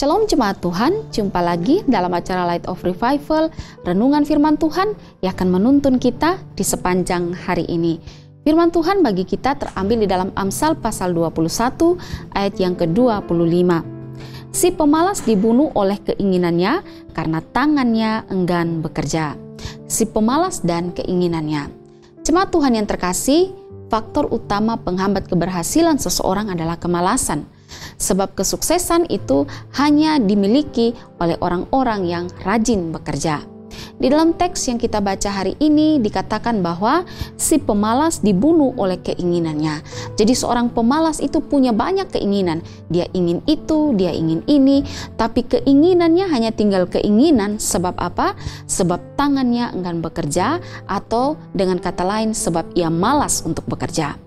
Shalom jemaat Tuhan, jumpa lagi dalam acara Light of Revival, renungan firman Tuhan yang akan menuntun kita di sepanjang hari ini. Firman Tuhan bagi kita terambil di dalam Amsal pasal 21 ayat yang ke-25. Si pemalas dibunuh oleh keinginannya karena tangannya enggan bekerja. Si pemalas dan keinginannya. Jemaat Tuhan yang terkasih, faktor utama penghambat keberhasilan seseorang adalah kemalasan. Sebab kesuksesan itu hanya dimiliki oleh orang-orang yang rajin bekerja. Di dalam teks yang kita baca hari ini dikatakan bahwa si pemalas dibunuh oleh keinginannya. Jadi seorang pemalas itu punya banyak keinginan. Dia ingin itu, dia ingin ini, tapi keinginannya hanya tinggal keinginan. Sebab apa? Sebab tangannya enggan bekerja, atau dengan kata lain sebab ia malas untuk bekerja.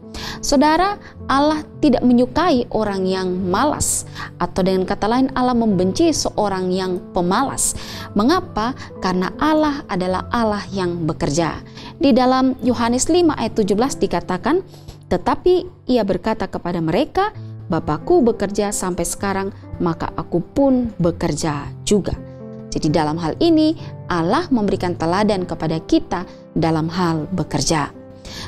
Saudara, Allah tidak menyukai orang yang malas, atau dengan kata lain Allah membenci seorang yang pemalas. Mengapa? Karena Allah adalah Allah yang bekerja. Di dalam Yohanes 5 ayat 17 dikatakan, tetapi ia berkata kepada mereka, Bapakku bekerja sampai sekarang, maka aku pun bekerja juga. Jadi dalam hal ini Allah memberikan teladan kepada kita dalam hal bekerja.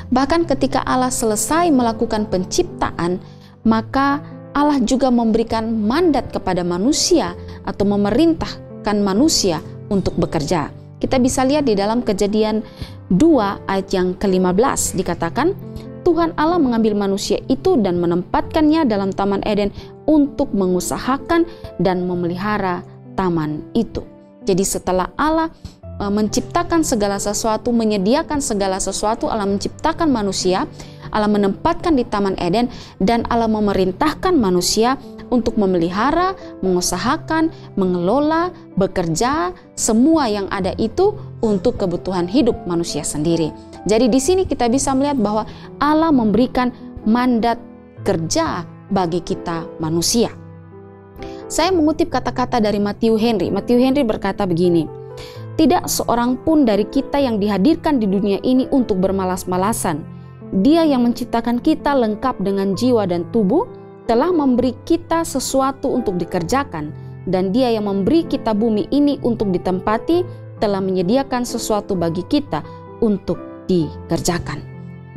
Bahkan ketika Allah selesai melakukan penciptaan, maka Allah juga memberikan mandat kepada manusia atau memerintahkan manusia untuk bekerja. Kita bisa lihat di dalam Kejadian 2 ayat yang ke-15 dikatakan, Tuhan Allah mengambil manusia itu dan menempatkannya dalam Taman Eden untuk mengusahakan dan memelihara taman itu. Jadi setelah Allah menciptakan segala sesuatu, menyediakan segala sesuatu, Allah menciptakan manusia, Allah menempatkan di Taman Eden, dan Allah memerintahkan manusia untuk memelihara, mengusahakan, mengelola, bekerja, semua yang ada itu untuk kebutuhan hidup manusia sendiri. Jadi di sini kita bisa melihat bahwa Allah memberikan mandat kerja bagi kita manusia. Saya mengutip kata-kata dari Matthew Henry. Matthew Henry berkata begini, tidak seorang pun dari kita yang dihadirkan di dunia ini untuk bermalas-malasan. Dia yang menciptakan kita lengkap dengan jiwa dan tubuh, telah memberi kita sesuatu untuk dikerjakan. Dan dia yang memberi kita bumi ini untuk ditempati, telah menyediakan sesuatu bagi kita untuk dikerjakan.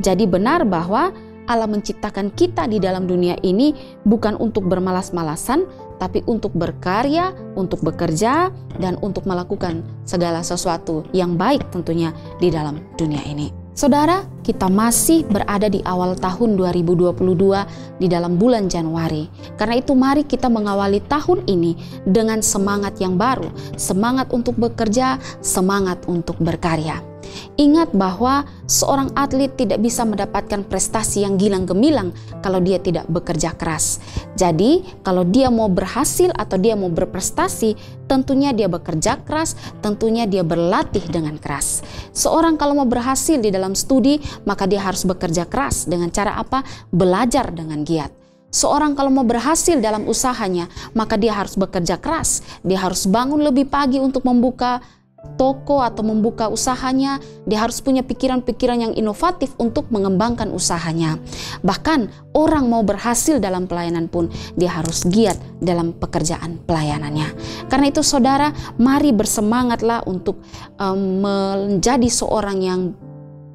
Jadi benar bahwa Allah menciptakan kita di dalam dunia ini bukan untuk bermalas-malasan, tapi untuk berkarya, untuk bekerja, dan untuk melakukan segala sesuatu yang baik tentunya di dalam dunia ini. Saudara, kita masih berada di awal tahun 2022 di dalam bulan Januari. Karena itu mari kita mengawali tahun ini dengan semangat yang baru, semangat untuk bekerja, semangat untuk berkarya. Ingat bahwa seorang atlet tidak bisa mendapatkan prestasi yang gilang gemilang kalau dia tidak bekerja keras. Jadi kalau dia mau berhasil atau dia mau berprestasi, tentunya dia bekerja keras, tentunya dia berlatih dengan keras. Seorang kalau mau berhasil di dalam studi, maka dia harus bekerja keras. Dengan cara apa? Belajar dengan giat. Seorang kalau mau berhasil dalam usahanya, maka dia harus bekerja keras. Dia harus bangun lebih pagi untuk membuka toko atau membuka usahanya. Dia harus punya pikiran-pikiran yang inovatif untuk mengembangkan usahanya. Bahkan orang mau berhasil dalam pelayanan pun dia harus giat dalam pekerjaan pelayanannya. Karena itu saudara, mari bersemangatlah untuk menjadi seorang yang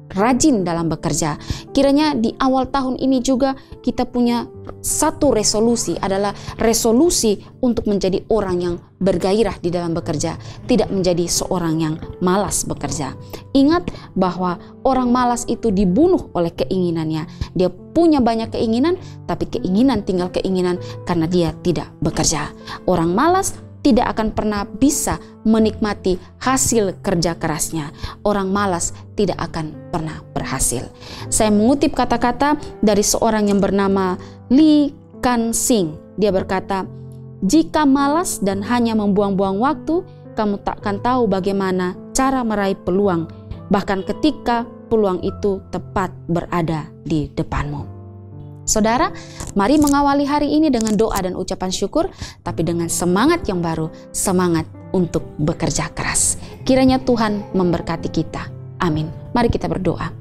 rajin dalam bekerja. Kiranya di awal tahun ini juga kita punya satu resolusi, adalah resolusi untuk menjadi orang yang bergairah di dalam bekerja, tidak menjadi seorang yang malas bekerja. Ingat bahwa orang malas itu dibunuh oleh keinginannya. Dia punya banyak keinginan, tapi keinginan tinggal keinginan karena dia tidak bekerja. Orang malas tidak akan pernah bisa menikmati hasil kerja kerasnya. Orang malas tidak akan pernah berhasil. Saya mengutip kata-kata dari seorang yang bernama Lee Kan Sing. Dia berkata, jika malas dan hanya membuang-buang waktu, kamu takkan tahu bagaimana cara meraih peluang, bahkan ketika peluang itu tepat berada di depanmu. Saudara, mari mengawali hari ini dengan doa dan ucapan syukur, tapi dengan semangat yang baru, semangat untuk bekerja keras. Kiranya Tuhan memberkati kita. Amin. Mari kita berdoa.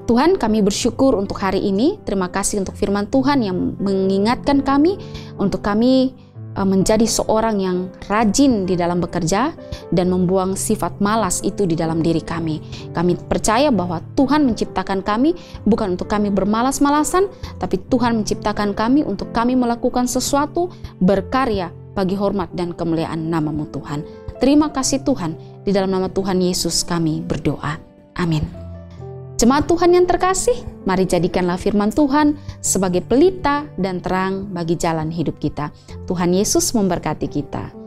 Tuhan, kami bersyukur untuk hari ini. Terima kasih untuk firman Tuhan yang mengingatkan kami, untuk kami menjadi seorang yang rajin di dalam bekerja dan membuang sifat malas itu di dalam diri kami. Kami percaya bahwa Tuhan menciptakan kami bukan untuk kami bermalas-malasan, tapi Tuhan menciptakan kami untuk kami melakukan sesuatu, berkarya bagi hormat dan kemuliaan nama-Mu Tuhan. Terima kasih Tuhan, di dalam nama Tuhan Yesus kami berdoa. Amin. Jemaat Tuhan yang terkasih, mari jadikanlah firman Tuhan sebagai pelita dan terang bagi jalan hidup kita. Tuhan Yesus memberkati kita.